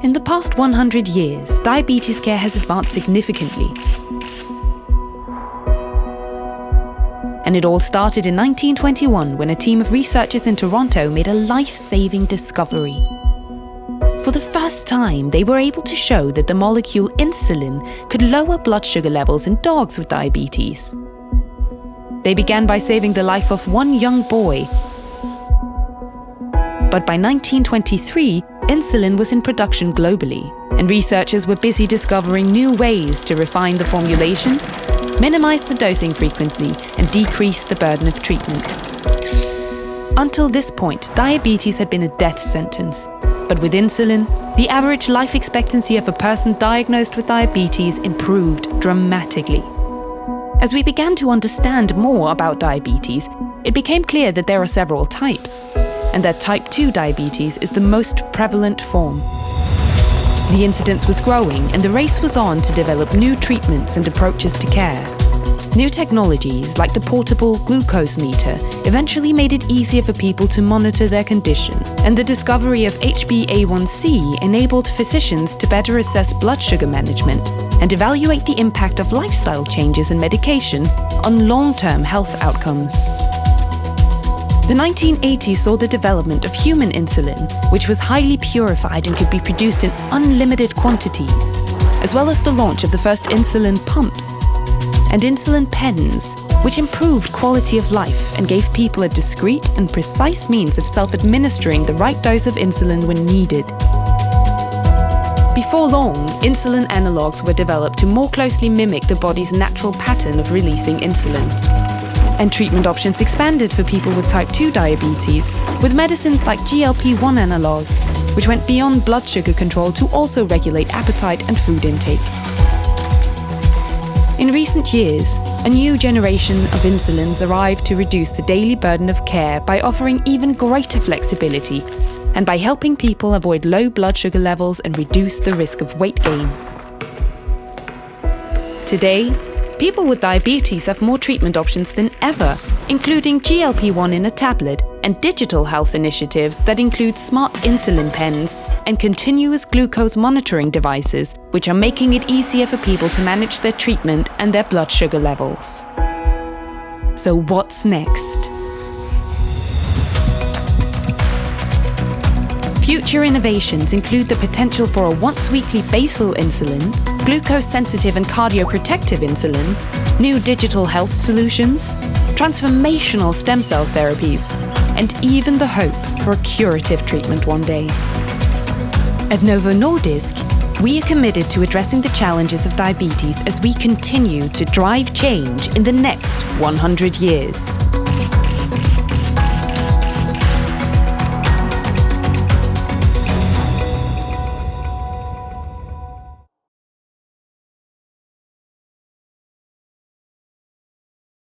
In the past 100 years, diabetes care has advanced significantly. And it all started in 1921 when a team of researchers in Toronto made a life-saving discovery. For the first time, they were able to show that the molecule insulin could lower blood sugar levels in dogs with diabetes. They began by saving the life of one young boy. But by 1923, insulin was in production globally, and researchers were busy discovering new ways to refine the formulation, minimize the dosing frequency, and decrease the burden of treatment. Until this point, diabetes had been a death sentence. But with insulin, the average life expectancy of a person diagnosed with diabetes improved dramatically. As we began to understand more about diabetes, it became clear that there are several types, and that type 2 diabetes is the most prevalent form. The incidence was growing, and the race was on to develop new treatments and approaches to care. New technologies, like the portable glucose meter, eventually made it easier for people to monitor their condition, and the discovery of HbA1c enabled physicians to better assess blood sugar management and evaluate the impact of lifestyle changes and medication on long-term health outcomes. The 1980s saw the development of human insulin, which was highly purified and could be produced in unlimited quantities, as well as the launch of the first insulin pumps and insulin pens, which improved quality of life and gave people a discreet and precise means of self-administering the right dose of insulin when needed. Before long, insulin analogues were developed to more closely mimic the body's natural pattern of releasing insulin. And treatment options expanded for people with type 2 diabetes, with medicines like GLP-1 analogues, which went beyond blood sugar control to also regulate appetite and food intake. In recent years, a new generation of insulins arrived to reduce the daily burden of care by offering even greater flexibility and by helping people avoid low blood sugar levels and reduce the risk of weight gain. Today, people with diabetes have more treatment options than ever, including GLP-1 in a tablet and digital health initiatives that include smart insulin pens and continuous glucose monitoring devices, which are making it easier for people to manage their treatment and their blood sugar levels. So what's next? Future innovations include the potential for a once-weekly basal insulin, glucose-sensitive and cardioprotective insulin, new digital health solutions, transformational stem cell therapies, and even the hope for a curative treatment one day. At Novonordisk, we are committed to addressing the challenges of diabetes as we continue to drive change in the next 100 years.